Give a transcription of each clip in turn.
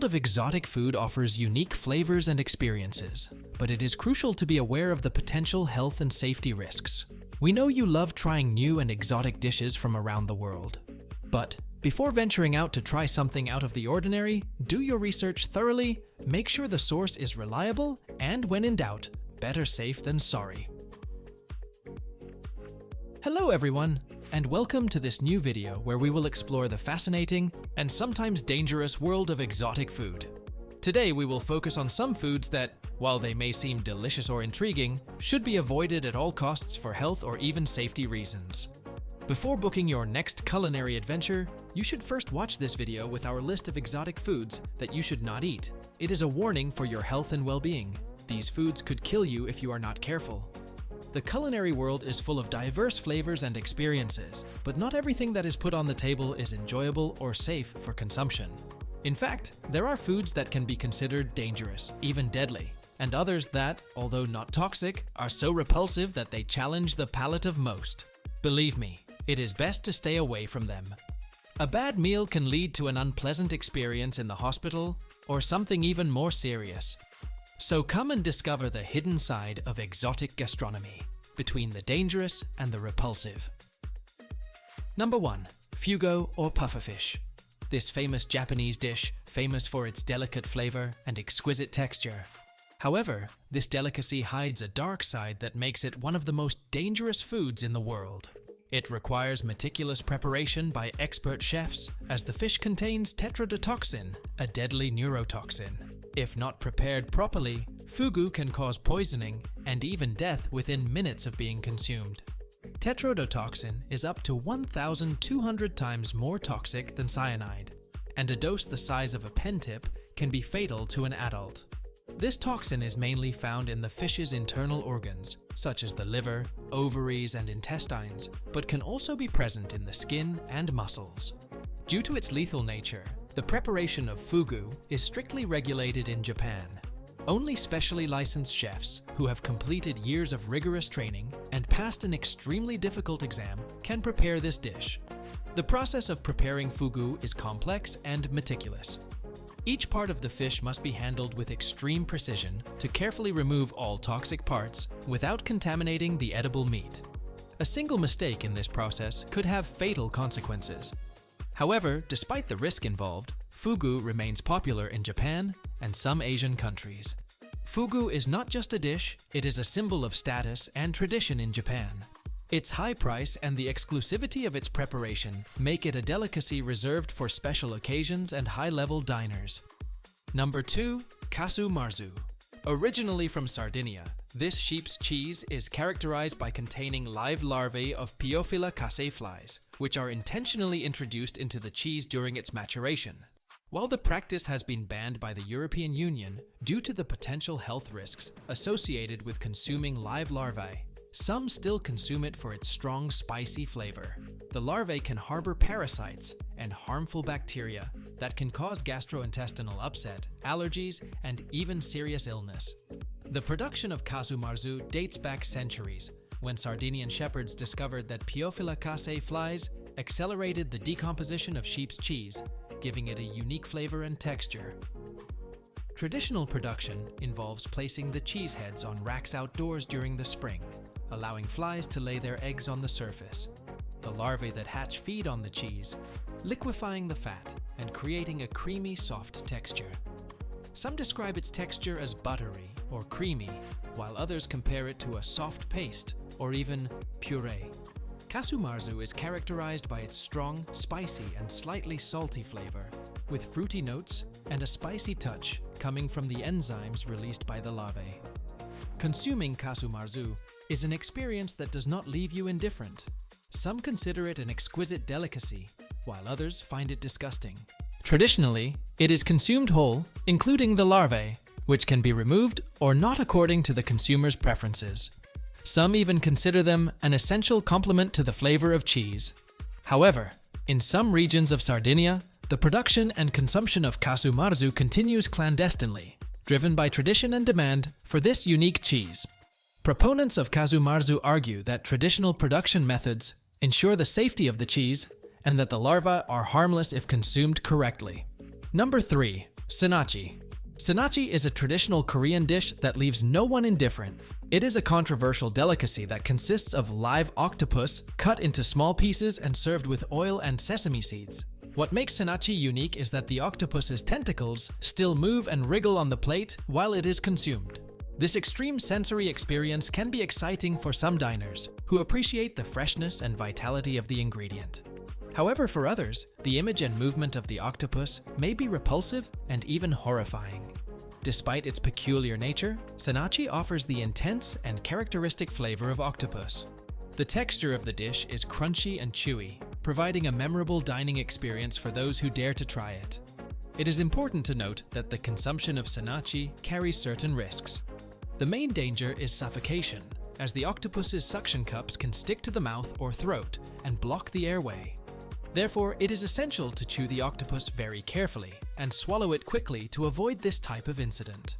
world of exotic food offers unique flavors and experiences, but it is crucial to be aware of the potential health and safety risks. We know you love trying new and exotic dishes from around the world. But before venturing out to try something out of the ordinary, do your research thoroughly, make sure the source is reliable, and when in doubt, better safe than sorry. Hello everyone, and welcome to this new video where we will explore the fascinating and sometimes dangerous world of exotic food. Today we will focus on some foods that, while they may seem delicious or intriguing, should be avoided at all costs for health or even safety reasons. Before booking your next culinary adventure, you should first watch this video with our list of exotic foods that you should not eat. It is a warning for your health and well-being. These foods could kill you if you are not careful. The culinary world is full of diverse flavors and experiences, but not everything that is put on the table is enjoyable or safe for consumption. In fact, there are foods that can be considered dangerous, even deadly, and others that, although not toxic, are so repulsive that they challenge the palate of most. Believe me, it is best to stay away from them. A bad meal can lead to an unpleasant experience in the hospital, or something even more serious. So come and discover the hidden side of exotic gastronomy, between the dangerous and the repulsive. Number 1. Fugo or pufferfish. This famous Japanese dish, famous for its delicate flavor and exquisite texture. However, this delicacy hides a dark side that makes it one of the most dangerous foods in the world. It requires meticulous preparation by expert chefs, as the fish contains tetrodotoxin, a deadly neurotoxin. If not prepared properly, fugu can cause poisoning and even death within minutes of being consumed. Tetrodotoxin is up to 1,200 times more toxic than cyanide, and a dose the size of a pen tip can be fatal to an adult. This toxin is mainly found in the fish's internal organs, such as the liver, ovaries, and intestines, but can also be present in the skin and muscles. Due to its lethal nature, the preparation of fugu is strictly regulated in Japan. Only specially licensed chefs who have completed years of rigorous training and passed an extremely difficult exam can prepare this dish. The process of preparing fugu is complex and meticulous. Each part of the fish must be handled with extreme precision to carefully remove all toxic parts without contaminating the edible meat. A single mistake in this process could have fatal consequences. However, despite the risk involved, fugu remains popular in Japan and some Asian countries. Fugu is not just a dish, it is a symbol of status and tradition in Japan. Its high price and the exclusivity of its preparation make it a delicacy reserved for special occasions and high-level diners. Number 2. Casu Marzu. Originally from Sardinia, this sheep's cheese is characterized by containing live larvae of Piophila casei flies, which are intentionally introduced into the cheese during its maturation. While the practice has been banned by the European Union due to the potential health risks associated with consuming live larvae, some still consume it for its strong, spicy flavor. The larvae can harbor parasites and harmful bacteria that can cause gastrointestinal upset, allergies, and even serious illness. The production of Casu Marzu dates back centuries, when Sardinian shepherds discovered that Piophila casei flies accelerated the decomposition of sheep's cheese, giving it a unique flavor and texture. Traditional production involves placing the cheese heads on racks outdoors during the spring, allowing flies to lay their eggs on the surface. The larvae that hatch feed on the cheese, liquefying the fat and creating a creamy, soft texture. Some describe its texture as buttery or creamy, while others compare it to a soft paste or even puree. Casu Marzu is characterized by its strong, spicy, and slightly salty flavor, with fruity notes and a spicy touch coming from the enzymes released by the larvae. Consuming Casu Marzu is an experience that does not leave you indifferent. Some consider it an exquisite delicacy, while others find it disgusting. Traditionally, it is consumed whole, including the larvae, which can be removed or not according to the consumer's preferences. Some even consider them an essential complement to the flavor of cheese. However, in some regions of Sardinia, the production and consumption of Casu Marzu continues clandestinely, driven by tradition and demand for this unique cheese. Proponents of Casu Marzu argue that traditional production methods ensure the safety of the cheese and that the larvae are harmless if consumed correctly. Number 3. Senachi. Senachi is a traditional Korean dish that leaves no one indifferent. It is a controversial delicacy that consists of live octopus cut into small pieces and served with oil and sesame seeds. What makes Senachi unique is that the octopus's tentacles still move and wriggle on the plate while it is consumed. This extreme sensory experience can be exciting for some diners who appreciate the freshness and vitality of the ingredient. However, for others, the image and movement of the octopus may be repulsive and even horrifying. Despite its peculiar nature, Senachi offers the intense and characteristic flavor of octopus. The texture of the dish is crunchy and chewy, providing a memorable dining experience for those who dare to try it. It is important to note that the consumption of Senachi carries certain risks. The main danger is suffocation, as the octopus's suction cups can stick to the mouth or throat and block the airway. Therefore, it is essential to chew the octopus very carefully and swallow it quickly to avoid this type of incident.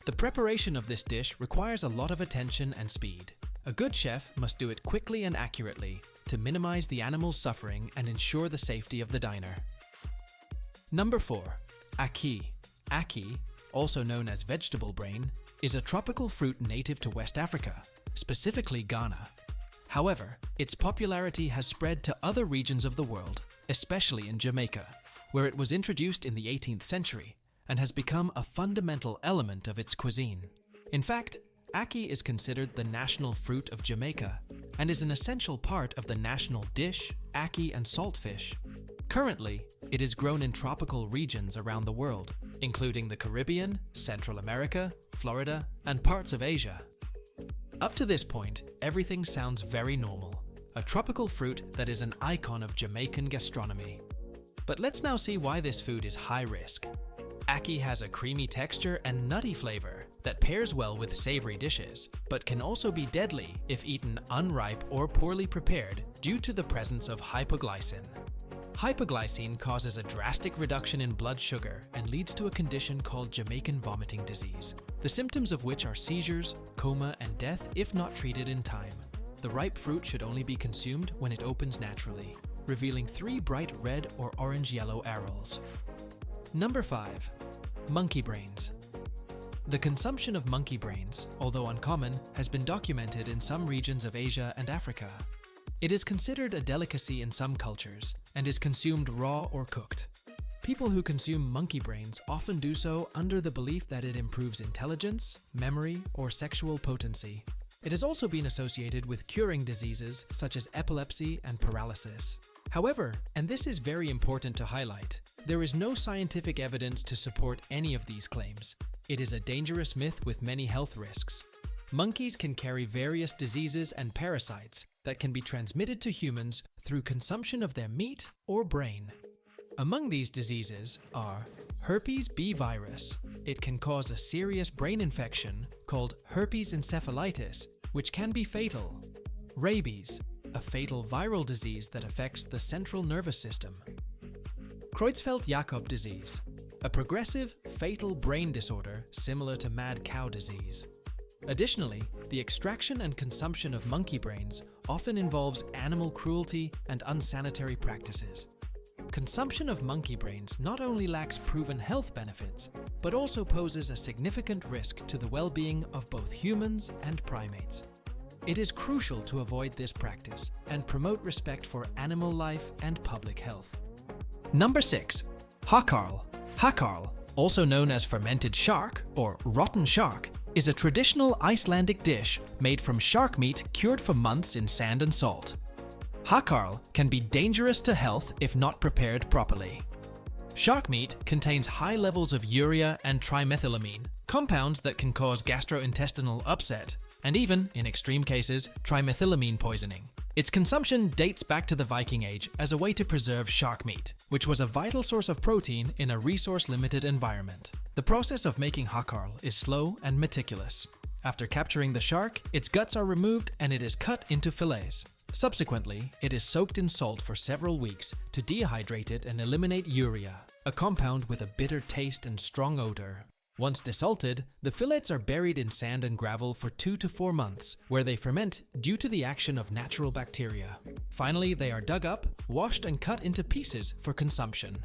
The preparation of this dish requires a lot of attention and speed. A good chef must do it quickly and accurately to minimize the animal's suffering and ensure the safety of the diner. Number 4. Ackee. Ackee, also known as vegetable brain, is a tropical fruit native to West Africa, specifically Ghana. However, its popularity has spread to other regions of the world, especially in Jamaica, where it was introduced in the 18th century and has become a fundamental element of its cuisine. In fact, ackee is considered the national fruit of Jamaica and is an essential part of the national dish, ackee and saltfish. Currently, it is grown in tropical regions around the world, including the Caribbean, Central America, Florida, and parts of Asia. Up to this point, everything sounds very normal, a tropical fruit that is an icon of Jamaican gastronomy. But let's now see why this food is high risk. Ackee has a creamy texture and nutty flavor that pairs well with savory dishes, but can also be deadly if eaten unripe or poorly prepared due to the presence of hypoglycin. Hypoglycemia causes a drastic reduction in blood sugar and leads to a condition called Jamaican vomiting disease, the symptoms of which are seizures, coma, and death if not treated in time. The ripe fruit should only be consumed when it opens naturally, revealing 3 bright red or orange-yellow arils. Number 5. Monkey brains. The consumption of monkey brains, although uncommon, has been documented in some regions of Asia and Africa. It is considered a delicacy in some cultures and is consumed raw or cooked. People who consume monkey brains often do so under the belief that it improves intelligence, memory, or sexual potency. It has also been associated with curing diseases such as epilepsy and paralysis. However, and this is very important to highlight, there is no scientific evidence to support any of these claims. It is a dangerous myth with many health risks. Monkeys can carry various diseases and parasites that can be transmitted to humans through consumption of their meat or brain. Among these diseases are herpes B virus. It can cause a serious brain infection called herpes encephalitis, which can be fatal. Rabies, a fatal viral disease that affects the central nervous system. Creutzfeldt-Jakob disease, a progressive, fatal brain disorder similar to mad cow disease. Additionally, the extraction and consumption of monkey brains often involves animal cruelty and unsanitary practices. Consumption of monkey brains not only lacks proven health benefits, but also poses a significant risk to the well-being of both humans and primates. It is crucial to avoid this practice and promote respect for animal life and public health. Number 6. Hákarl. Hákarl, also known as fermented shark or rotten shark, is a traditional Icelandic dish made from shark meat cured for months in sand and salt. Hákarl can be dangerous to health if not prepared properly. Shark meat contains high levels of urea and trimethylamine, compounds that can cause gastrointestinal upset, and even, in extreme cases, trimethylamine poisoning. Its consumption dates back to the Viking Age as a way to preserve shark meat, which was a vital source of protein in a resource-limited environment. The process of making hákarl is slow and meticulous. After capturing the shark, its guts are removed and it is cut into fillets. Subsequently, it is soaked in salt for several weeks to dehydrate it and eliminate urea, a compound with a bitter taste and strong odor. Once desalted, the fillets are buried in sand and gravel for 2 to 4 months, where they ferment due to the action of natural bacteria. Finally, they are dug up, washed and cut into pieces for consumption.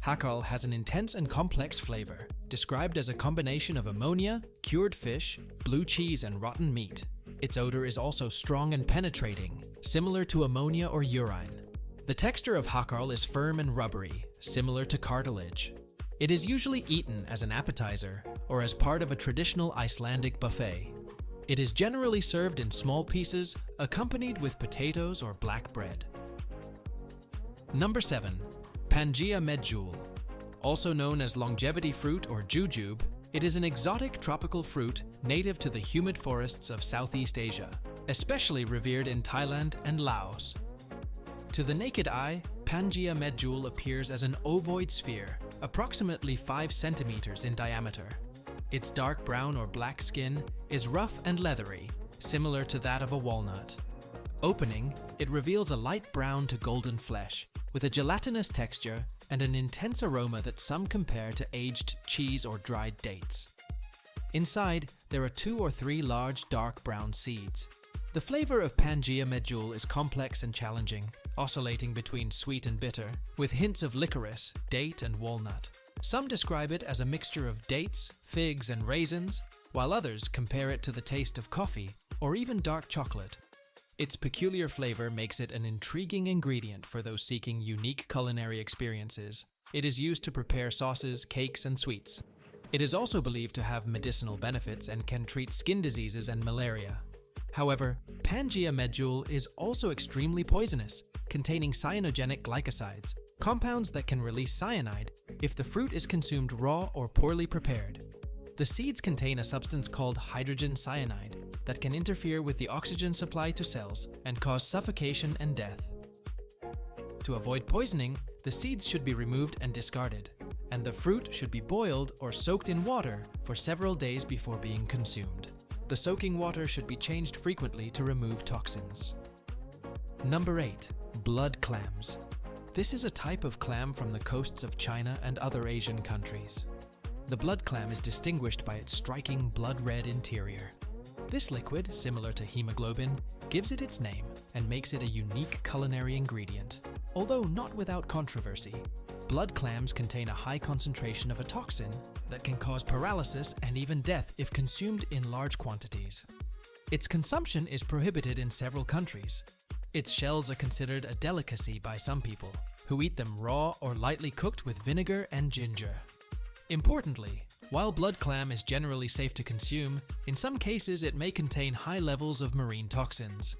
Hákarl has an intense and complex flavor, described as a combination of ammonia, cured fish, blue cheese, and rotten meat. Its odor is also strong and penetrating, similar to ammonia or urine. The texture of Hákarl is firm and rubbery, similar to cartilage. It is usually eaten as an appetizer or as part of a traditional Icelandic buffet. It is generally served in small pieces, accompanied with potatoes or black bread. Number 7. Pangea medjool. Also known as longevity fruit or jujube, it is an exotic tropical fruit native to the humid forests of Southeast Asia, especially revered in Thailand and Laos. To the naked eye, Pangea medjool appears as an ovoid sphere, approximately 5 centimeters in diameter. Its dark brown or black skin is rough and leathery, similar to that of a walnut. Opening, it reveals a light brown to golden flesh, with a gelatinous texture and an intense aroma that some compare to aged cheese or dried dates. Inside, there are 2 or 3 large dark brown seeds. The flavor of Pangea medjool is complex and challenging, oscillating between sweet and bitter, with hints of licorice, date, and walnut. Some describe it as a mixture of dates, figs, and raisins, while others compare it to the taste of coffee or even dark chocolate. Its peculiar flavor makes it an intriguing ingredient for those seeking unique culinary experiences. It is used to prepare sauces, cakes, and sweets. It is also believed to have medicinal benefits and can treat skin diseases and malaria. However, Pangea medjool is also extremely poisonous, containing cyanogenic glycosides, compounds that can release cyanide if the fruit is consumed raw or poorly prepared. The seeds contain a substance called hydrogen cyanide that can interfere with the oxygen supply to cells and cause suffocation and death. To avoid poisoning, the seeds should be removed and discarded, and the fruit should be boiled or soaked in water for several days before being consumed. The soaking water should be changed frequently to remove toxins. Number 8. Blood clams. This is a type of clam from the coasts of China and other Asian countries. The blood clam is distinguished by its striking blood-red interior. This liquid, similar to hemoglobin, gives it its name and makes it a unique culinary ingredient. Although not without controversy, blood clams contain a high concentration of a toxin that can cause paralysis and even death if consumed in large quantities. Its consumption is prohibited in several countries. Its shells are considered a delicacy by some people, who eat them raw or lightly cooked with vinegar and ginger. Importantly, while blood clam is generally safe to consume, in some cases it may contain high levels of marine toxins.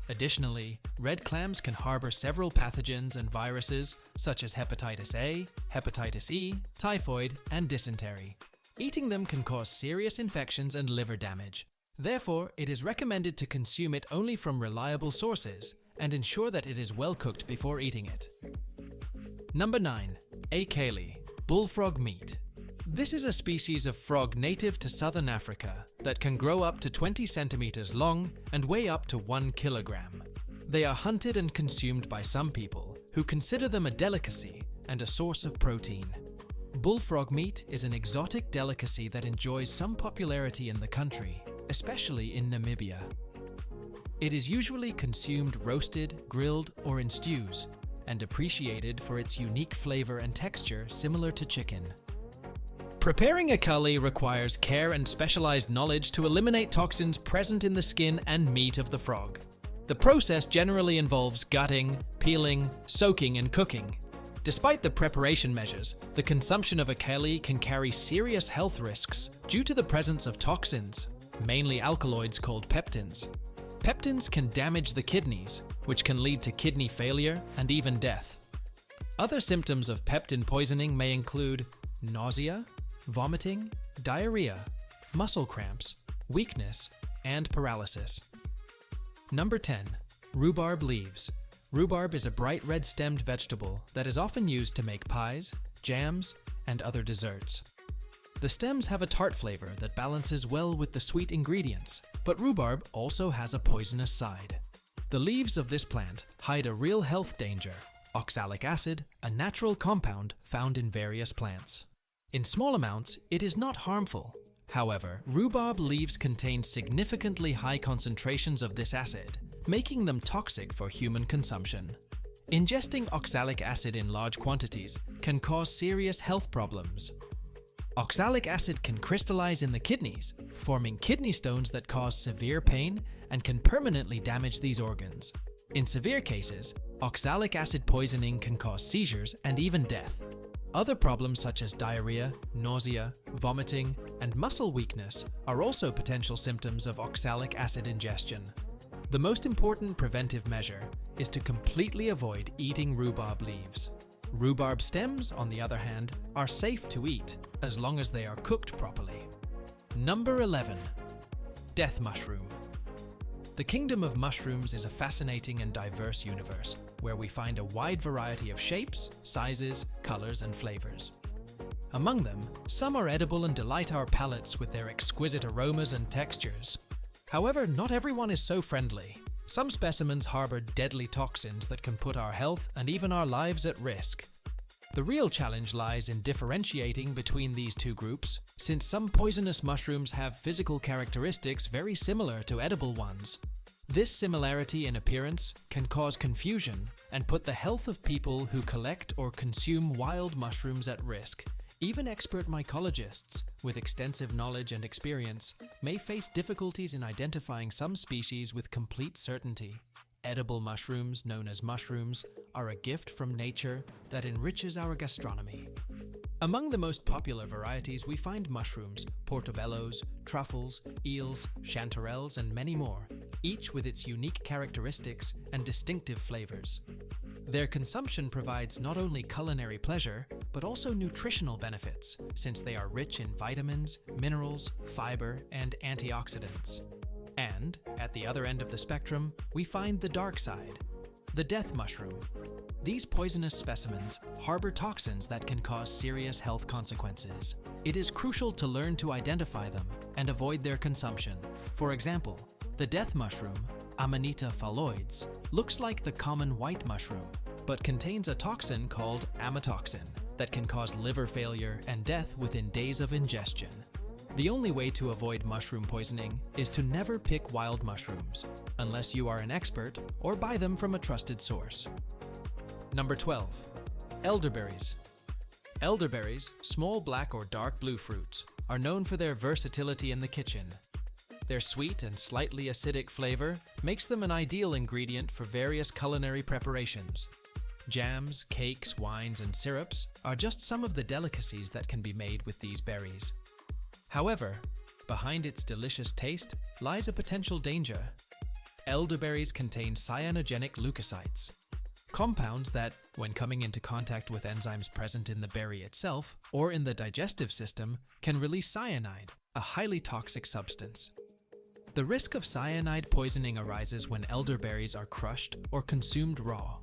Additionally, red clams can harbor several pathogens and viruses such as hepatitis A, hepatitis E, typhoid, and dysentery. Eating them can cause serious infections and liver damage. Therefore, it is recommended to consume it only from reliable sources and ensure that it is well cooked before eating it. Number 9. Akale, bullfrog meat. This is a species of frog native to southern Africa that can grow up to 20 centimeters long and weigh up to 1 kilogram. They are hunted and consumed by some people, who consider them a delicacy and a source of protein. Bullfrog meat is an exotic delicacy that enjoys some popularity in the country, especially in Namibia. It is usually consumed roasted, grilled, or in stews, and appreciated for its unique flavor and texture similar to chicken. Preparing akale requires care and specialized knowledge to eliminate toxins present in the skin and meat of the frog. The process generally involves gutting, peeling, soaking, and cooking. Despite the preparation measures, the consumption of akale can carry serious health risks due to the presence of toxins, mainly alkaloids called peptins. Peptins can damage the kidneys, which can lead to kidney failure and even death. Other symptoms of peptin poisoning may include nausea, vomiting, diarrhea, muscle cramps, weakness, and paralysis. Number 10. Rhubarb leaves. Rhubarb is a bright red-stemmed vegetable that is often used to make pies, jams, and other desserts. The stems have a tart flavor that balances well with the sweet ingredients, but rhubarb also has a poisonous side. The leaves of this plant hide a real health danger: oxalic acid, a natural compound found in various plants. In small amounts, it is not harmful. However, rhubarb leaves contain significantly high concentrations of this acid, making them toxic for human consumption. Ingesting oxalic acid in large quantities can cause serious health problems. Oxalic acid can crystallize in the kidneys, forming kidney stones that cause severe pain and can permanently damage these organs. In severe cases, oxalic acid poisoning can cause seizures and even death. Other problems such as diarrhea, nausea, vomiting, and muscle weakness are also potential symptoms of oxalic acid ingestion. The most important preventive measure is to completely avoid eating rhubarb leaves. Rhubarb stems, on the other hand, are safe to eat as long as they are cooked properly. Number 11. Death mushroom. The kingdom of mushrooms is a fascinating and diverse universe where we find a wide variety of shapes, sizes, colors, and flavors. Among them, some are edible and delight our palates with their exquisite aromas and textures. However, not everyone is so friendly. Some specimens harbor deadly toxins that can put our health and even our lives at risk. The real challenge lies in differentiating between these two groups, since some poisonous mushrooms have physical characteristics very similar to edible ones. This similarity in appearance can cause confusion and put the health of people who collect or consume wild mushrooms at risk. Even expert mycologists with extensive knowledge and experience may face difficulties in identifying some species with complete certainty. Edible mushrooms, known as mushrooms, are a gift from nature that enriches our gastronomy. Among the most popular varieties we find mushrooms, portobellos, truffles, eels, chanterelles, and many more, each with its unique characteristics and distinctive flavors. Their consumption provides not only culinary pleasure, but also nutritional benefits, since they are rich in vitamins, minerals, fiber, and antioxidants. And, at the other end of the spectrum, we find the dark side, the death mushroom. These poisonous specimens harbor toxins that can cause serious health consequences. It is crucial to learn to identify them and avoid their consumption. For example, the death mushroom, Amanita phalloides, looks like the common white mushroom, but contains a toxin called amatoxin that can cause liver failure and death within days of ingestion. The only way to avoid mushroom poisoning is to never pick wild mushrooms, unless you are an expert or buy them from a trusted source. Number 12. Elderberries. Elderberries, small black or dark blue fruits, are known for their versatility in the kitchen. Their sweet and slightly acidic flavor makes them an ideal ingredient for various culinary preparations. Jams, cakes, wines, and syrups are just some of the delicacies that can be made with these berries. However, behind its delicious taste lies a potential danger. Elderberries contain cyanogenic leukocytes, compounds that, when coming into contact with enzymes present in the berry itself or in the digestive system, can release cyanide, a highly toxic substance. The risk of cyanide poisoning arises when elderberries are crushed or consumed raw.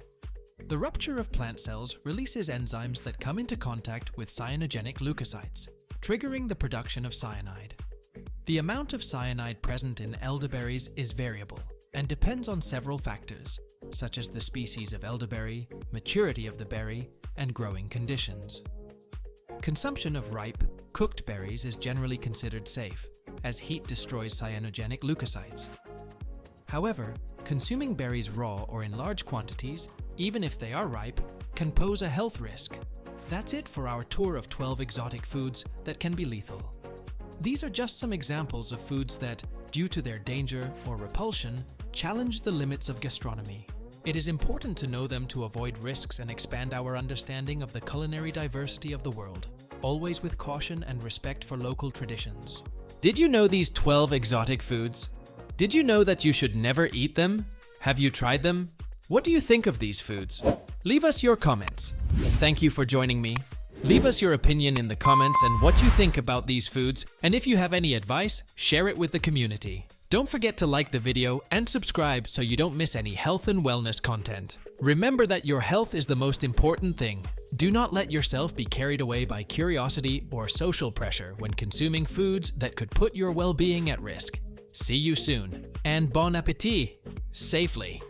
The rupture of plant cells releases enzymes that come into contact with cyanogenic leukocytes, triggering the production of cyanide. The amount of cyanide present in elderberries is variable and depends on several factors, such as the species of elderberry, maturity of the berry, and growing conditions. Consumption of ripe, cooked berries is generally considered safe, as heat destroys cyanogenic leukocytes. However, consuming berries raw or in large quantities, even if they are ripe, can pose a health risk. That's it for our tour of 12 exotic foods that can be lethal. These are just some examples of foods that, due to their danger or repulsion, challenge the limits of gastronomy. It is important to know them to avoid risks and expand our understanding of the culinary diversity of the world, always with caution and respect for local traditions. Did you know these 12 exotic foods? Did you know that you should never eat them? Have you tried them? What do you think of these foods? Leave us your comments. Thank you for joining me. Leave us your opinion in the comments and what you think about these foods, and if you have any advice, share it with the community. Don't forget to like the video and subscribe so you don't miss any health and wellness content. Remember that your health is the most important thing. Do not let yourself be carried away by curiosity or social pressure when consuming foods that could put your well-being at risk. See you soon, and bon appétit! Safely.